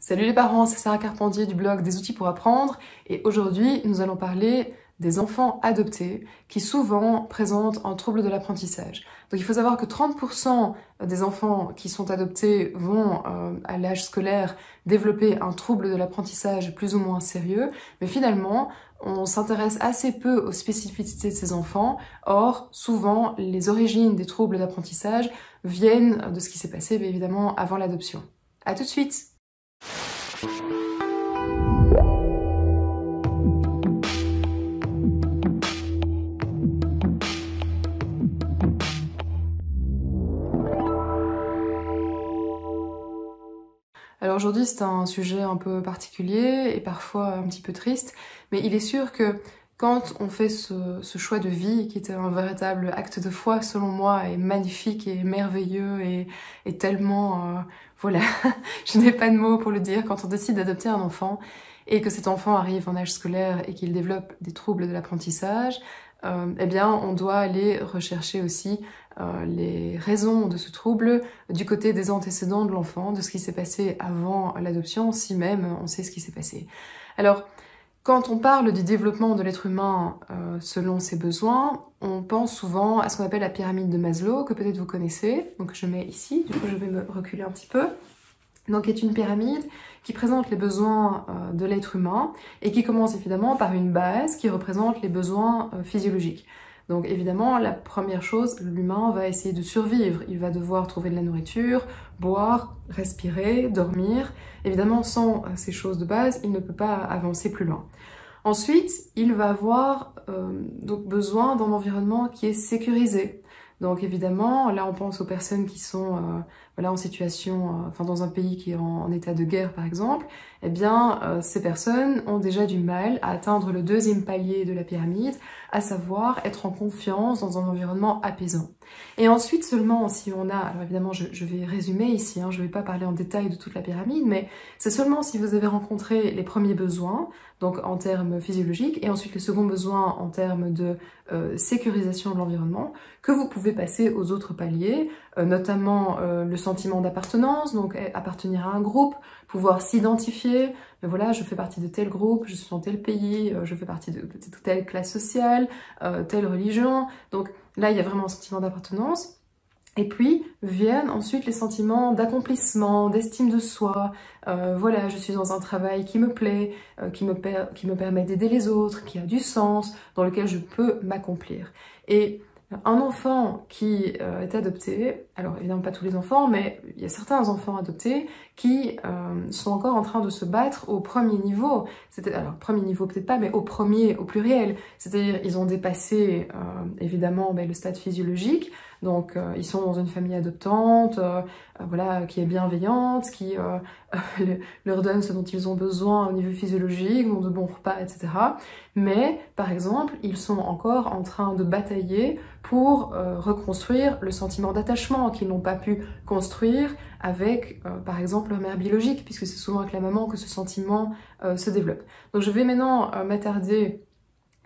Salut les parents, c'est Sarah Carpentier du blog Des outils pour apprendre et aujourd'hui nous allons parler des enfants adoptés qui souvent présentent un trouble de l'apprentissage. Donc il faut savoir que 30% des enfants qui sont adoptés vont à l'âge scolaire développer un trouble de l'apprentissage plus ou moins sérieux, mais finalement on s'intéresse assez peu aux spécificités de ces enfants. Or, souvent les origines des troubles d'apprentissage viennent de ce qui s'est passé bien évidemment avant l'adoption. À tout de suite! Alors aujourd'hui c'est un sujet un peu particulier et parfois un petit peu triste, mais il est sûr que quand on fait ce choix de vie, qui était un véritable acte de foi selon moi, et magnifique et merveilleux et tellement... voilà, je n'ai pas de mots pour le dire, quand on décide d'adopter un enfant et que cet enfant arrive en âge scolaire et qu'il développe des troubles de l'apprentissage, eh bien on doit aller rechercher aussi les raisons de ce trouble du côté des antécédents de l'enfant, de ce qui s'est passé avant l'adoption, si même on sait ce qui s'est passé. Alors, quand on parle du développement de l'être humain selon ses besoins, on pense souvent à ce qu'on appelle la pyramide de Maslow, que peut-être vous connaissez. Donc je mets ici, du coup je vais me reculer un petit peu. Donc qui est une pyramide qui présente les besoins de l'être humain et qui commence évidemment par une base qui représente les besoins physiologiques. Donc évidemment, la première chose, l'humain va essayer de survivre. Il va devoir trouver de la nourriture, boire, respirer, dormir. Évidemment, sans ces choses de base, il ne peut pas avancer plus loin. Ensuite, il va avoir donc besoin d'un environnement qui est sécurisé. Donc évidemment, là on pense aux personnes qui sont voilà, en situation, enfin dans un pays qui est en état de guerre par exemple, eh bien ces personnes ont déjà du mal à atteindre le deuxième palier de la pyramide, à savoir être en confiance dans un environnement apaisant. Et ensuite seulement si on a, alors évidemment je vais résumer ici, je ne vais pas parler en détail de toute la pyramide, mais c'est seulement si vous avez rencontré les premiers besoins, donc en termes physiologiques, et ensuite le second besoin en termes de sécurisation de l'environnement, que vous pouvez passer aux autres paliers, notamment le sentiment d'appartenance, donc appartenir à un groupe, pouvoir s'identifier, voilà, je fais partie de tel groupe, je suis dans tel pays, je fais partie de telle classe sociale, telle religion, donc là il y a vraiment un sentiment d'appartenance. Et puis viennent ensuite les sentiments d'accomplissement, d'estime de soi. Voilà, je suis dans un travail qui me plaît, qui me permet d'aider les autres, qui a du sens, dans lequel je peux m'accomplir. Et un enfant qui est adopté, alors évidemment pas tous les enfants, mais il y a certains enfants adoptés qui sont encore en train de se battre au premier niveau. Alors premier niveau peut-être pas, mais au pluriel. C'est-à-dire ils ont dépassé évidemment le stade physiologique, donc ils sont dans une famille adoptante, voilà, qui est bienveillante, qui leur donne ce dont ils ont besoin au niveau physiologique, ont de bons repas, etc. Mais, par exemple, ils sont encore en train de batailler pour reconstruire le sentiment d'attachement qu'ils n'ont pas pu construire avec, par exemple, leur mère biologique, puisque c'est souvent avec la maman que ce sentiment se développe. Donc je vais maintenant m'attarder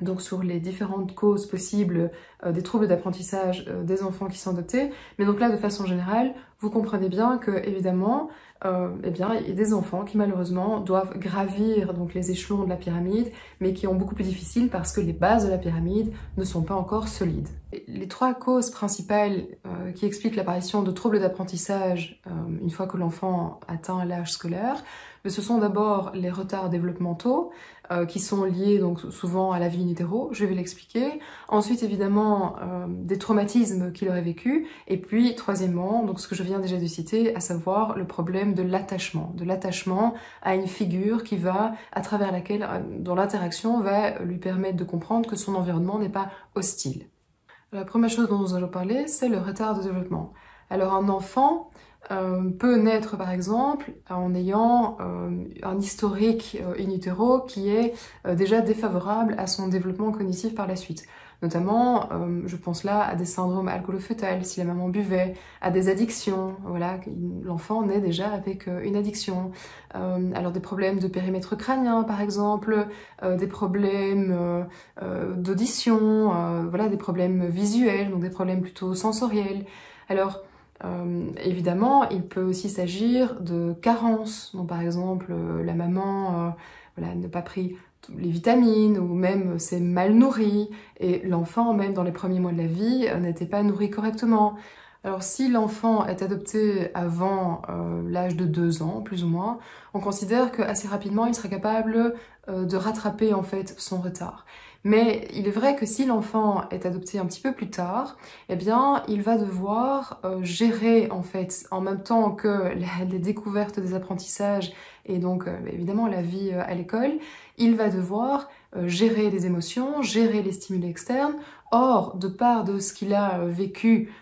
donc sur les différentes causes possibles des troubles d'apprentissage des enfants qui sont adoptés. Mais donc là, de façon générale, vous comprenez bien que, évidemment, eh bien, il y a des enfants qui, malheureusement, doivent gravir donc, les échelons de la pyramide, mais qui ont beaucoup plus difficile parce que les bases de la pyramide ne sont pas encore solides. Les trois causes principales qui expliquent l'apparition de troubles d'apprentissage une fois que l'enfant atteint l'âge scolaire, ce sont d'abord les retards développementaux, qui sont liés donc souvent à la vie in utero, je vais l'expliquer. Ensuite, évidemment, des traumatismes qu'il aurait vécu. Et puis, troisièmement, donc ce que je viens déjà de citer, à savoir le problème de l'attachement à une figure qui va, à travers laquelle, dont l'interaction va lui permettre de comprendre que son environnement n'est pas hostile. La première chose dont nous allons parler, c'est le retard de développement. Alors, un enfant peut naître par exemple en ayant un historique in utero qui est déjà défavorable à son développement cognitif par la suite. Notamment, je pense là à des syndromes alcoolo-fœtals, si la maman buvait, à des addictions, voilà, l'enfant naît déjà avec une addiction. Alors des problèmes de périmètre crânien par exemple, des problèmes d'audition, voilà, des problèmes visuels, donc des problèmes plutôt sensoriels. Alors, Évidemment, il peut aussi s'agir de carences. Donc par exemple, la maman voilà, n'a pas pris les vitamines ou même s'est mal nourri et l'enfant, même dans les premiers mois de la vie, n'était pas nourri correctement. Alors si l'enfant est adopté avant l'âge de 2 ans, plus ou moins, on considère qu'assez rapidement il sera capable de rattraper en fait son retard. Mais il est vrai que si l'enfant est adopté un petit peu plus tard, eh bien il va devoir gérer en fait en même temps que les découvertes des apprentissages et donc évidemment la vie à l'école, il va devoir gérer les émotions, gérer les stimuli externes. Or, de part de ce qu'il a vécu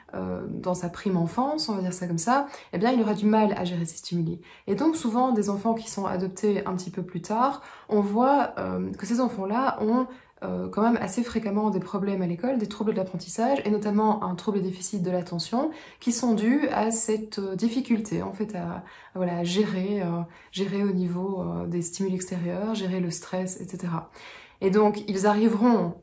dans sa prime enfance, on va dire ça comme ça, eh bien il aura du mal à gérer ces stimuli. Et donc souvent, des enfants qui sont adoptés un petit peu plus tard, on voit que ces enfants-là ont quand même assez fréquemment des problèmes à l'école, des troubles de l'apprentissage, et notamment un trouble et déficit de l'attention, qui sont dus à cette difficulté en fait voilà, à gérer au niveau des stimuli extérieurs, gérer le stress, etc. Et donc ils arriveront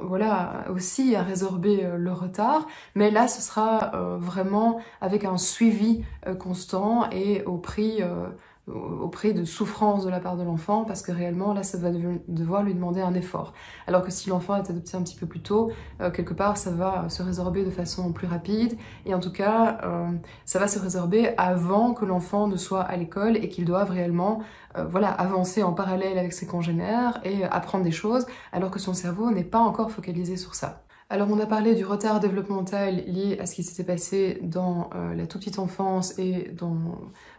voilà, aussi à résorber le retard, mais là ce sera vraiment avec un suivi constant et au prix de souffrance de la part de l'enfant, parce que réellement là ça va devoir lui demander un effort. Alors que si l'enfant est adopté un petit peu plus tôt, quelque part ça va se résorber de façon plus rapide, et en tout cas ça va se résorber avant que l'enfant ne soit à l'école et qu'il doive réellement voilà, avancer en parallèle avec ses congénères et apprendre des choses, alors que son cerveau n'est pas encore focalisé sur ça. Alors on a parlé du retard développemental lié à ce qui s'était passé dans la toute petite enfance et dans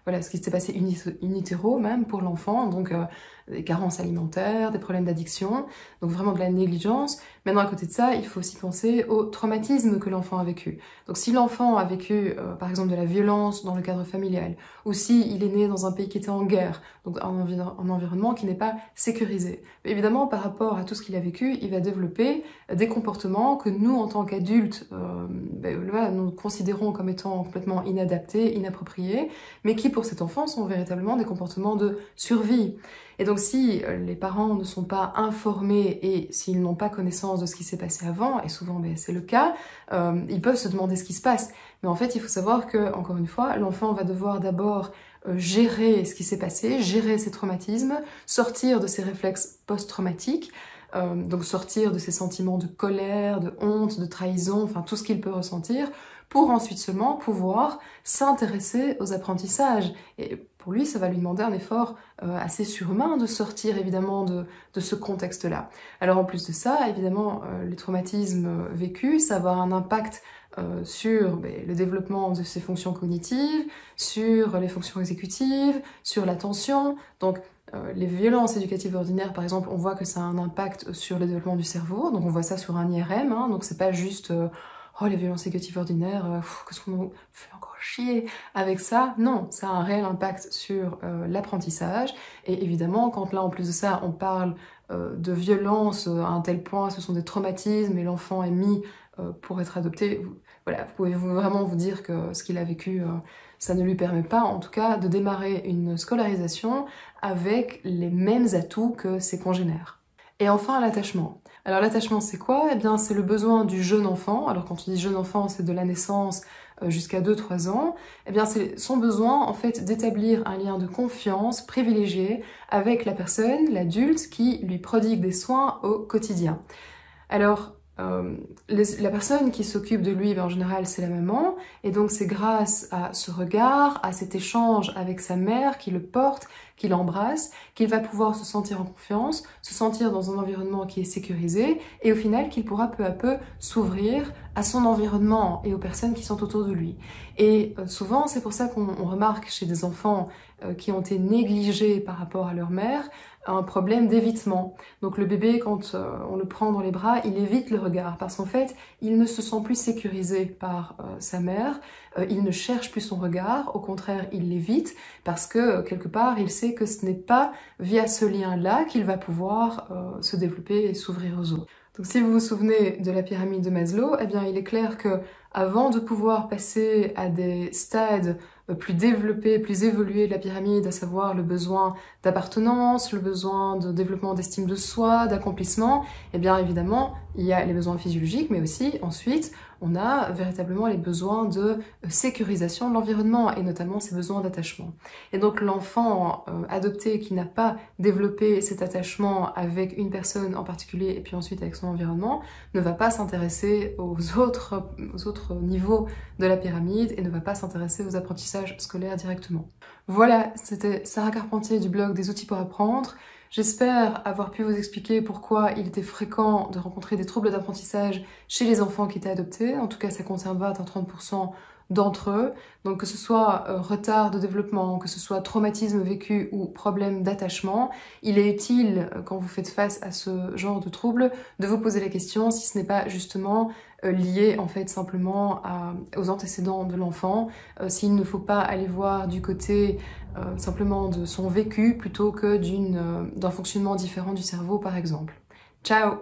voilà, ce qui s'était passé in utero même pour l'enfant, donc des carences alimentaires, des problèmes d'addiction, donc vraiment de la négligence. Maintenant à côté de ça, il faut aussi penser au traumatisme que l'enfant a vécu. Donc si l'enfant a vécu par exemple de la violence dans le cadre familial, ou si il est né dans un pays qui était en guerre, donc un environnement qui n'est pas sécurisé, évidemment par rapport à tout ce qu'il a vécu, il va développer des comportements que nous en tant qu'adultes voilà, nous considérons comme étant complètement inadaptés, inappropriés, mais qui pour cet enfant sont véritablement des comportements de survie. Et donc si les parents ne sont pas informés et s'ils n'ont pas connaissance de ce qui s'est passé avant, et souvent c'est le cas, ils peuvent se demander ce qui se passe. Mais en fait, il faut savoir que, encore une fois, l'enfant va devoir d'abord gérer ce qui s'est passé, gérer ses traumatismes, sortir de ses réflexes post-traumatiques, donc sortir de ses sentiments de colère, de honte, de trahison, enfin tout ce qu'il peut ressentir, pour ensuite seulement pouvoir s'intéresser aux apprentissages. Et pour lui, ça va lui demander un effort assez surhumain de sortir évidemment de ce contexte-là. Alors en plus de ça, évidemment, les traumatismes vécus, ça va avoir un impact sur le développement de ses fonctions cognitives, sur les fonctions exécutives, sur l'attention. Donc les violences éducatives ordinaires, par exemple, on voit que ça a un impact sur le développement du cerveau. Donc on voit ça sur un IRM, hein, donc c'est pas juste oh les violences éducatives ordinaires, qu'est-ce qu'on fait encore chier avec ça. Non, ça a un réel impact sur l'apprentissage. Et évidemment, quand là en plus de ça, on parle de violence à un tel point, ce sont des traumatismes et l'enfant est mis pour être adopté, voilà, vous pouvez vraiment vous dire que ce qu'il a vécu, ça ne lui permet pas, en tout cas, de démarrer une scolarisation avec les mêmes atouts que ses congénères. Et enfin, l'attachement. Alors l'attachement, c'est quoi? Eh bien, c'est le besoin du jeune enfant. Alors quand on dit jeune enfant, c'est de la naissance jusqu'à 2-3 ans. Eh bien, c'est son besoin, en fait, d'établir un lien de confiance privilégié avec la personne, l'adulte, qui lui prodigue des soins au quotidien. Alors, la personne qui s'occupe de lui, en général, c'est la maman, et donc c'est grâce à ce regard, à cet échange avec sa mère qui le porte, qui l'embrasse, qu'il va pouvoir se sentir en confiance, se sentir dans un environnement qui est sécurisé, et au final qu'il pourra peu à peu s'ouvrir à son environnement et aux personnes qui sont autour de lui. Et souvent, c'est pour ça qu'on remarque chez des enfants qui ont été négligés par rapport à leur mère, un problème d'évitement. Donc le bébé, quand on le prend dans les bras, il évite le regard parce qu'en fait, il ne se sent plus sécurisé par sa mère, il ne cherche plus son regard, au contraire, il l'évite parce que quelque part, il sait que ce n'est pas via ce lien-là qu'il va pouvoir se développer et s'ouvrir aux autres. Donc si vous vous souvenez de la pyramide de Maslow, eh bien il est clair que avant de pouvoir passer à des stades plus développés, plus évolués de la pyramide, à savoir le besoin d'appartenance, le besoin de développement d'estime de soi, d'accomplissement, eh bien évidemment, il y a les besoins physiologiques, mais aussi ensuite, on a véritablement les besoins de sécurisation de l'environnement et notamment ses besoins d'attachement. Et donc l'enfant adopté qui n'a pas développé cet attachement avec une personne en particulier et puis ensuite avec son environnement ne va pas s'intéresser aux autres niveaux de la pyramide et ne va pas s'intéresser aux apprentissages scolaires directement. Voilà, c'était Sarah Carpentier du blog des outils pour apprendre. J'espère avoir pu vous expliquer pourquoi il était fréquent de rencontrer des troubles d'apprentissage chez les enfants qui étaient adoptés. En tout cas, ça concerne 20 à 30% d'entre eux. Donc que ce soit retard de développement, que ce soit traumatisme vécu ou problème d'attachement, il est utile, quand vous faites face à ce genre de troubles, de vous poser la question si ce n'est pas justement lié en fait simplement aux antécédents de l'enfant, s'il ne faut pas aller voir du côté simplement de son vécu plutôt que d'un fonctionnement différent du cerveau par exemple. Ciao!